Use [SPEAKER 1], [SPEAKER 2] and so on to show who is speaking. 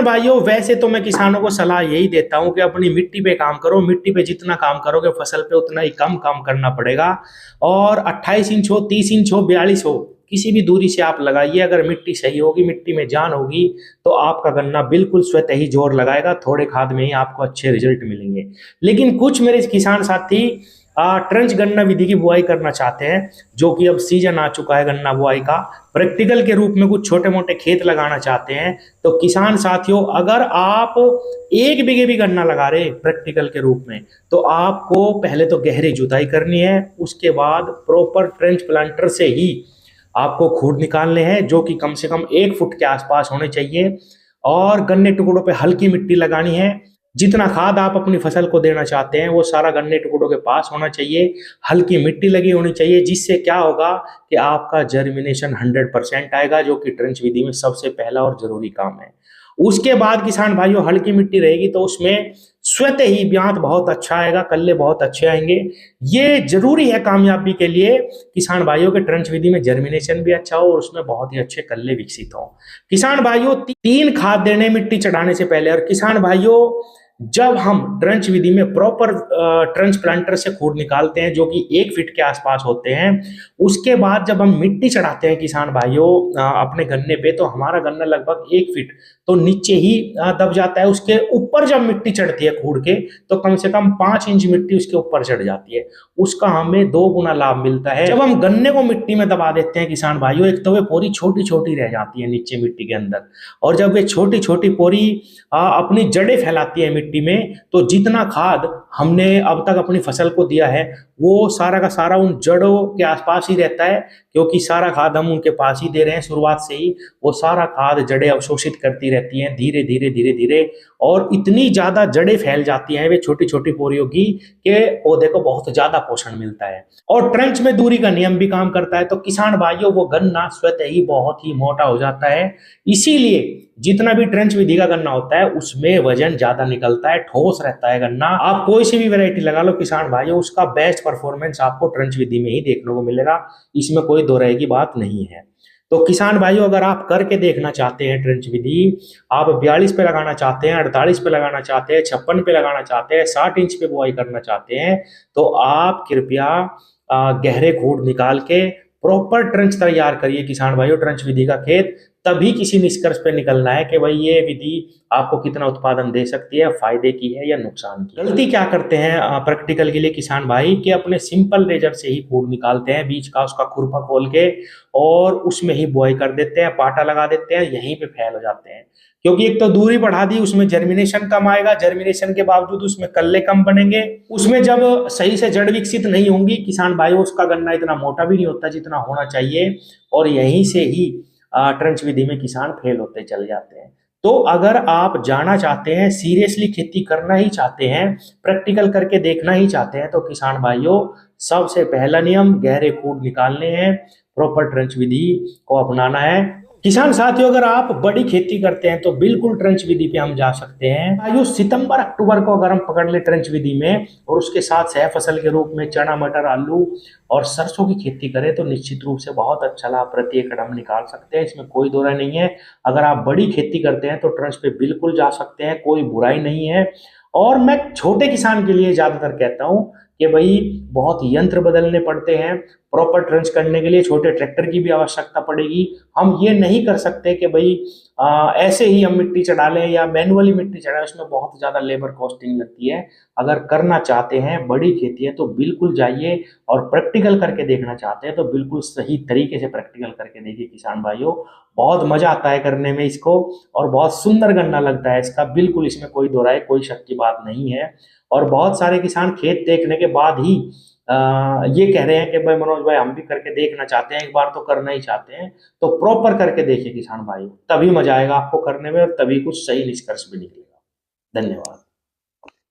[SPEAKER 1] किसान भाइयों, वैसे तो मैं किसानों को सलाह यही देता हूं कि अपनी मिट्टी पे काम करो। मिट्टी पे जितना काम करोगे फसल पे उतना ही कम काम करना पड़ेगा। और 28 इंच हो, 30 इंच हो, 42 हो, किसी भी दूरी से आप लगाइए। अगर मिट्टी सही होगी, मिट्टी में जान होगी, तो आपका गन्ना बिल्कुल स्वतः ही जोर लगाएगा। थोड़े खाद में ही आपको अच्छे रिजल्ट मिलेंगे। लेकिन कुछ मेरे किसान साथी ट्रंच गन्ना विधि की बुआई करना चाहते हैं, जो कि अब सीजन आ चुका है गन्ना बुआई का। प्रैक्टिकल के रूप में कुछ छोटे मोटे खेत लगाना चाहते हैं। तो किसान साथियों, अगर आप 1 बीघे भी गन्ना लगा रहे प्रैक्टिकल के रूप में, तो आपको पहले तो गहरी जुताई करनी है। उसके बाद प्रॉपर ट्रेंच प्लांटर से ही आपको खूड निकालने हैं, जो कि कम से कम 1 फुट के आसपास होने चाहिए। और गन्ने टुकड़ों पे हल्की मिट्टी लगानी है। जितना खाद आप अपनी फसल को देना चाहते हैं वो सारा गन्ने टुकड़ों के पास होना चाहिए। हल्की मिट्टी लगी होनी चाहिए, जिससे क्या होगा कि आपका जर्मिनेशन 100% आएगा, जो कि ट्रेंच विधि में सबसे पहला और जरूरी काम है। उसके बाद किसान भाइयों, हल्की मिट्टी रहेगी तो उसमें स्वतः ही ब्यांत बहुत अच्छा आएगा, कल्ले बहुत अच्छे आएंगे। ये जरूरी है कामयाबी के लिए किसान भाइयों के ट्रेंच विधि में जर्मिनेशन भी अच्छा हो और उसमें बहुत ही अच्छे कल्ले विकसित हो। किसान भाइयों, 3 खाद देने मिट्टी चढ़ाने से पहले। और किसान भाइयों, जब हम ट्रंच विधि में प्रॉपर ट्रंच प्लांटर से खूड निकालते हैं, जो कि 1 फीट के आसपास होते हैं, उसके बाद जब हम मिट्टी चढ़ाते हैं किसान भाइयों अपने गन्ने पे, तो हमारा गन्ना लगभग 1 फीट तो नीचे ही दब जाता है। उसके ऊपर जब मिट्टी चढ़ती है खूड के, तो कम से कम 5 इंच मिट्टी उसके ऊपर चढ़ जाती है। उसका हमें 2 गुना लाभ मिलता है। जब हम गन्ने को मिट्टी में दबा देते हैं किसान भाइयों, एक तो वे पोरी छोटी छोटी रह जाती है नीचे मिट्टी के अंदर, और जब वे छोटी छोटी पोरी अपनी जड़ें फैलाती है मिट्टी में, तो जितना खाद हमने अब तक अपनी फसल को दिया है वो सारा का सारा उन जड़ों के आसपास ही रहता है, क्योंकि सारा खाद हम उनके पास ही दे रहे हैं शुरुआत से ही। वो सारा खाद जड़ें अवशोषित करती रहती हैं धीरे धीरे धीरे धीरे, और इतनी ज्यादा जड़ें फैल जाती हैं वे छोटी छोटी पोरियों की, कि पौधे को बहुत ज्यादा पोषण मिलता है। और ट्रंच में दूरी का नियम भी काम करता है। तो किसान भाइयों, वो गन्ना स्वतः ही बहुत ही मोटा हो जाता है। इसीलिए जितना भी ट्रेंच विधि का गन्ना होता है उसमें वजन ज्यादा निकलता है, ठोस रहता है गन्ना। आप कोई सी भी वैरायटी लगा लो किसान भाइयों, उसका बेस्ट परफॉर्मेंस आपको ट्रेंच विधि में ही देखने को मिलेगा। इसमें कोई दो राय की बात नहीं है। तो किसान भाइयों, अगर आप करके देखना चाहते हैं ट्रेंच विधि, आप 42 पे लगाना चाहते हैं, 48 पे लगाना चाहते हैं, 56 पे लगाना चाहते हैं, 60 इंच पे बुआई करना चाहते हैं, तो आप कृपया गहरे खूड निकाल के प्रॉपर ट्रंच तैयार करिए किसान भाइयों, ट्रंच विधि का खेत। तभी किसी निष्कर्ष पे निकलना है कि भाई ये विधि आपको कितना उत्पादन दे सकती है, फायदे की है या नुकसान की। गलती क्या करते हैं प्रैक्टिकल के लिए किसान भाई, कि अपने सिंपल रेजर से ही खूड निकालते हैं बीज का, उसका खुरपा खोल के, और उसमें ही बुआई कर देते हैं, पाटा लगा देते हैं, यहीं पे फैल हो जाते हैं। क्योंकि एक तो दूरी बढ़ा दी, उसमें जर्मिनेशन कम आएगा, जर्मिनेशन के बावजूद उसमें कल्ले कम बनेंगे। उसमें जब सही से जड़ विकसित नहीं होंगी किसान भाइयों, उसका गन्ना इतना मोटा भी नहीं होता जितना होना चाहिए, और यहीं से ही ट्रंच विधि में किसान फेल होते चले जाते हैं। तो अगर आप जाना चाहते हैं, सीरियसली खेती करना ही चाहते हैं, प्रैक्टिकल करके देखना ही चाहते हैं, तो किसान भाइयों, सबसे पहला नियम गहरे खूड निकालने हैं, प्रॉपर ट्रंच विधि को अपनाना है। किसान साथियों, अगर आप बड़ी खेती करते हैं तो बिल्कुल ट्रंच विधि पे हम जा सकते हैं। आयु सितंबर अक्टूबर को अगर हम पकड़ ले ट्रंच विधि में, और उसके साथ सह फसल के रूप में चना, मटर, आलू और सरसों की खेती करें, तो निश्चित रूप से बहुत अच्छा लाभ प्रति एकड़ हम निकाल सकते हैं। इसमें कोई दो राय नहीं है। अगर आप बड़ी खेती करते हैं तो ट्रंच पे बिल्कुल जा सकते हैं, कोई बुराई नहीं है। और मैं छोटे किसान के लिए ज्यादातर कहता हूं कि भाई बहुत यंत्र बदलने पड़ते हैं, प्रॉपर ट्रंच करने के लिए छोटे ट्रैक्टर की भी आवश्यकता पड़ेगी। हम ये नहीं कर सकते कि भाई ऐसे ही हम मिट्टी चढ़ा लें या मैनुअली मिट्टी चढ़ाएं, उसमें बहुत ज़्यादा लेबर कॉस्टिंग लगती है। अगर करना चाहते हैं, बड़ी खेती है, तो बिल्कुल जाइए, और प्रैक्टिकल करके देखना चाहते हैं तो बिल्कुल सही तरीके से प्रैक्टिकल करके देखिए किसान भाइयों। बहुत मजा आता है करने में इसको, और बहुत सुंदर गन्ना लगता है इसका, बिल्कुल इसमें कोई दो राय, कोई शक की बात नहीं है। और बहुत सारे किसान खेत देखने के बाद ही ये कह रहे हैं कि भाई मनोज भाई, हम भी करके देखना चाहते हैं, एक बार तो करना ही चाहते हैं। तो प्रॉपर करके देखिए किसान भाई, तभी मजा आएगा आपको करने में, और तभी कुछ सही निष्कर्ष भी निकलेगा। धन्यवाद।